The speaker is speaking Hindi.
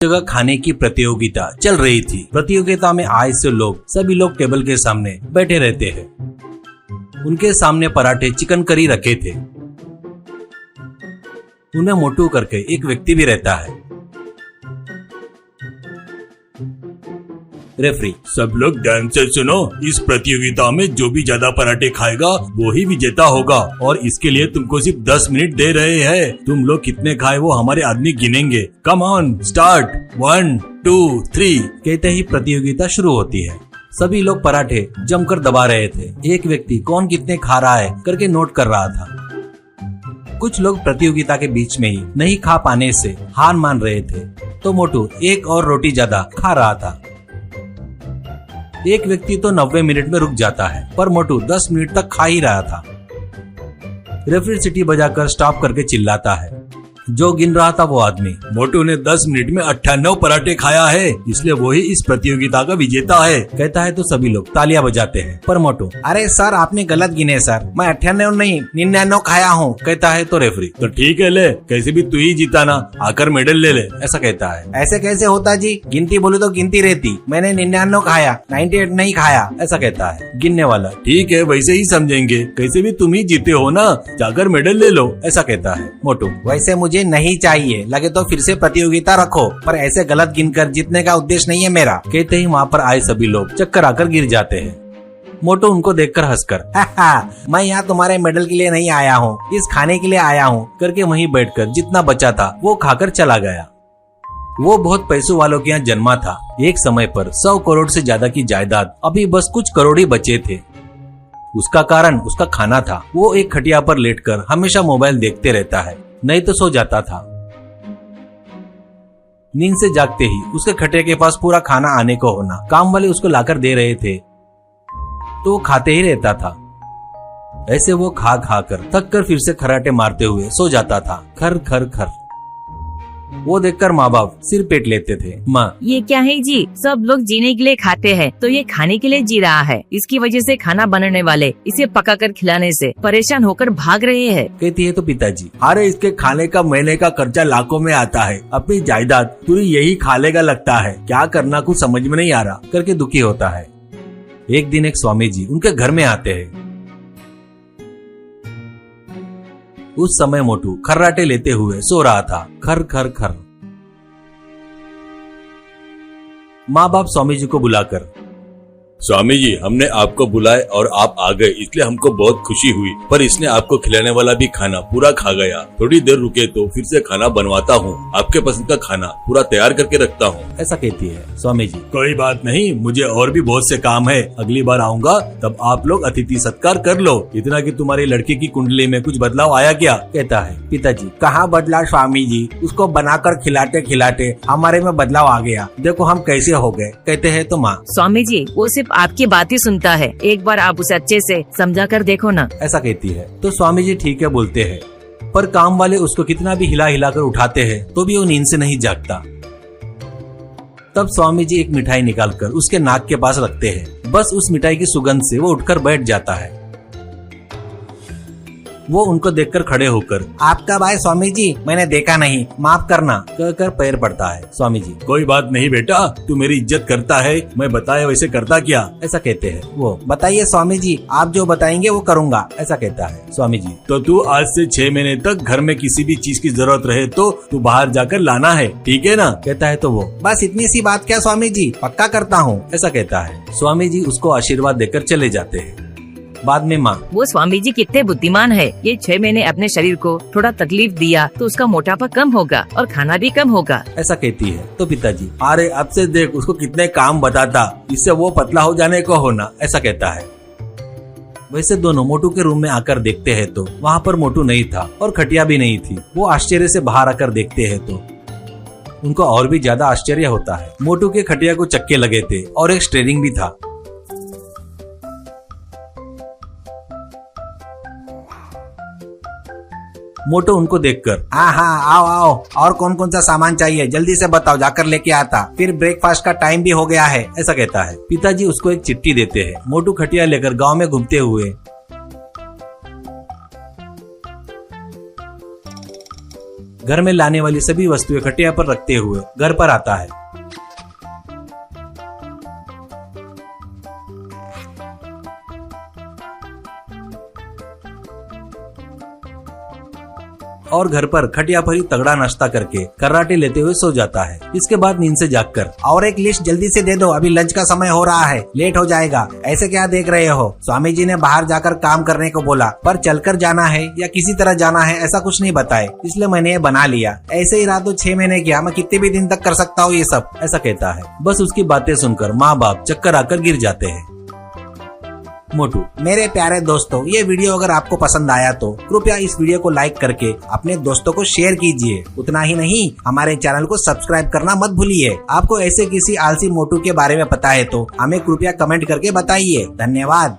जगह खाने की प्रतियोगिता चल रही थी। प्रतियोगिता में आए से सभी लोग टेबल के सामने बैठे रहते हैं। उनके सामने पराठे चिकन करी रखे थे। उन्हें मोटू करके एक व्यक्ति भी रहता है। रेफरी, सब लोग ध्यान से सुनो, इस प्रतियोगिता में जो भी ज्यादा पराठे खाएगा वो ही विजेता होगा और इसके लिए तुमको सिर्फ 10 मिनट दे रहे हैं। तुम लोग कितने खाए वो हमारे आदमी गिनेंगे। Come on, start. 1 2 3 कहते ही प्रतियोगिता शुरू होती है। सभी लोग पराठे जमकर दबा रहे थे। एक व्यक्ति कौन कितने खा रहा है करके नोट कर रहा था। कुछ लोग प्रतियोगिता के बीच में ही नहीं खा पाने से हार मान रहे थे, तो मोटू एक और रोटी ज्यादा खा रहा था। एक व्यक्ति तो 90 मिनट में रुक जाता है, पर मोटू 10 मिनट तक खा ही रहा था। रेफरी सीटी बजाकर स्टॉप करके चिल्लाता है। जो गिन रहा था वो आदमी, मोटू ने 10 मिनट में 98 पराठे खाया है, इसलिए वो ही इस प्रतियोगिता का विजेता है, कहता है। तो सभी लोग तालियां बजाते हैं। पर मोटू, अरे सर आपने गलत गिने सर, मैं 98 नहीं 99 खाया हूँ, कहता है। तो रेफरी, तो ठीक है ले, कैसे भी तू ही जीता ना, आकर मेडल ले ले, ऐसा कहता है। ऐसे कैसे होता जी, गिनती बोले तो गिनती रहती, मैंने 99 खाया, 98 नहीं खाया, ऐसा कहता है गिनने वाला। ठीक है वैसे ही समझेंगे, कैसे भी तुम ही जीते हो ना, जाकर मेडल ले लो, ऐसा कहता है। मोटू, वैसे मुझे नहीं चाहिए, लगे तो फिर से प्रतियोगिता रखो, पर ऐसे गलत गिनकर जीतने का उद्देश्य नहीं है मेरा, कहते ही वहाँ पर आए सभी लोग चक्कर आकर गिर जाते हैं। मोटू उनको देखकर हंसकर, मैं यहाँ तुम्हारे मेडल के लिए नहीं आया हूँ, इस खाने के लिए आया हूँ, करके वहीं बैठकर जितना बचा था वो खाकर चला गया। वो बहुत पैसों वालों के यहाँ जन्मा था। एक समय पर 100 करोड़ से ज्यादा की जायदाद अभी बस कुछ करोड़ ही बचे थे। उसका कारण उसका खाना था। वो एक खटिया पर लेटकर हमेशा मोबाइल देखते रहता है, नहीं तो सो जाता था। नींद से जागते ही उसके खटिया के पास पूरा खाना आने को होना, काम वाले उसको लाकर दे रहे थे तो वो खाते ही रहता था। ऐसे वो खा खा कर थक कर फिर से खराटे मारते हुए सो जाता था। खर खर खर। वो देखकर माँ बाप सिर पेट लेते थे। माँ, ये क्या है जी, सब लोग जीने के लिए खाते हैं तो ये खाने के लिए जी रहा है। इसकी वजह से खाना बनाने वाले इसे पकाकर खिलाने से परेशान होकर भाग रहे हैं, कहती है। तो पिताजी, अरे इसके खाने का महीने का खर्चा लाखों में आता है, अपनी जायदाद पूरी यही खा लेगा लगता है, क्या करना कुछ समझ में नहीं आ रहा, करके दुखी होता है। एक दिन एक स्वामी जी उनके घर में आते हैं। उस समय मोटू खर्राटे लेते हुए सो रहा था। खर खर खर। माँ बाप स्वामी जी को बुलाकर, स्वामी जी, हमने आपको बुलाए और आप आ गए, इसलिए हमको बहुत खुशी हुई, पर इसने आपको खिलाने वाला भी खाना पूरा खा गया। थोड़ी देर रुके तो फिर से खाना बनवाता हूँ, आपके पसंद का खाना पूरा तैयार करके रखता हूँ, ऐसा कहती है। स्वामी जी, कोई बात नहीं, मुझे और भी बहुत से काम है, अगली बार आऊंगा तब आप लोग अतिथि सत्कार कर लो। इतना कि तुम्हारी लड़की की कुंडली में कुछ बदलाव आया क्या, कहता है। पिताजी, कहाँ बदलाव स्वामी जी, उसको बनाकर खिलाते खिलाते हमारे में बदलाव आ गया, देखो हम कैसे हो गए, कहते हैं। तो माँ, स्वामी जी वो सिर्फ आपकी बात ही सुनता है, एक बार आप उसे अच्छे से समझा कर देखो ना, ऐसा कहती है। तो स्वामी जी ठीक है बोलते हैं, पर काम वाले उसको कितना भी हिला हिला कर उठाते हैं तो भी वो नींद से नहीं जागता। तब स्वामी जी एक मिठाई निकालकर उसके नाक के पास रखते हैं। बस उस मिठाई की सुगंध से वो उठकर बैठ जाता है। वो उनको देखकर खड़े होकर, आपका भाई स्वामी जी, मैंने देखा नहीं, माफ करना, कहकर पैर पड़ता है। स्वामी जी, कोई बात नहीं बेटा, तू मेरी इज्जत करता है, मैं बताया वैसे करता क्या, ऐसा कहते हैं। वो, बताइए स्वामी जी, आप जो बताएंगे वो करूँगा, ऐसा कहता है। स्वामी जी, तो तू आज से 6 महीने तक घर में किसी भी चीज की जरूरत रहे तो तू बाहर जाकर लाना है, ठीक है ना, कहता है। तो वो, बस इतनी सी बात क्या स्वामी जी, पक्का करता हूँ, ऐसा कहता है। स्वामी जी उसको आशीर्वाद देकर चले जाते हैं। बाद में माँ, वो स्वामी जी कितने बुद्धिमान है, ये 6 महीने अपने शरीर को थोड़ा तकलीफ दिया तो उसका मोटापा कम होगा और खाना भी कम होगा, ऐसा कहती है। तो पिताजी, अरे अब से देख उसको कितने काम बताता, इससे वो पतला हो जाने को होना, ऐसा कहता है। वैसे दोनों मोटू के रूम में आकर देखते हैं तो वहाँ पर मोटू नहीं था और खटिया भी नहीं थी। वो आश्चर्य से बाहर आकर देखते हैं तो उनको और भी ज्यादा आश्चर्य होता है। मोटू के खटिया को चक्के लगे थे और एक स्टीयरिंग भी था। मोटू उनको देखकर, हाँ आओ आओ, और कौन कौन सा सामान चाहिए जल्दी से बताओ, जाकर लेके आता, फिर ब्रेकफास्ट का टाइम भी हो गया है, ऐसा कहता है। पिताजी उसको एक चिट्ठी देते हैं। मोटू खटिया लेकर गांव में घूमते हुए घर में लाने वाली सभी वस्तुएं खटिया पर रखते हुए घर पर आता है। और घर पर खटिया पर ही तगड़ा नाश्ता करके कर्राटे लेते हुए सो जाता है। इसके बाद नींद से जागकर और एक लिस्ट जल्दी से दे दो, अभी लंच का समय हो रहा है, लेट हो जाएगा। ऐसे क्या देख रहे हो? स्वामी जी ने बाहर जाकर काम करने को बोला, पर चलकर जाना है या किसी तरह जाना है ऐसा कुछ नहीं बताए, इसलिए मैंने ये बना लिया। ऐसे ही रहा तो 6 महीने किया, मैं कितने भी दिन तक कर सकता हूँ ये सब, ऐसा कहता है। बस उसकी बातें सुनकर माँ बाप चक्कर आकर गिर जाते हैं। मोटू, मेरे प्यारे दोस्तों, ये वीडियो अगर आपको पसंद आया तो कृपया इस वीडियो को लाइक करके अपने दोस्तों को शेयर कीजिए। उतना ही नहीं, हमारे चैनल को सब्सक्राइब करना मत भूलिए। आपको ऐसे किसी आलसी मोटू के बारे में पता है तो हमें कृपया कमेंट करके बताइए। धन्यवाद।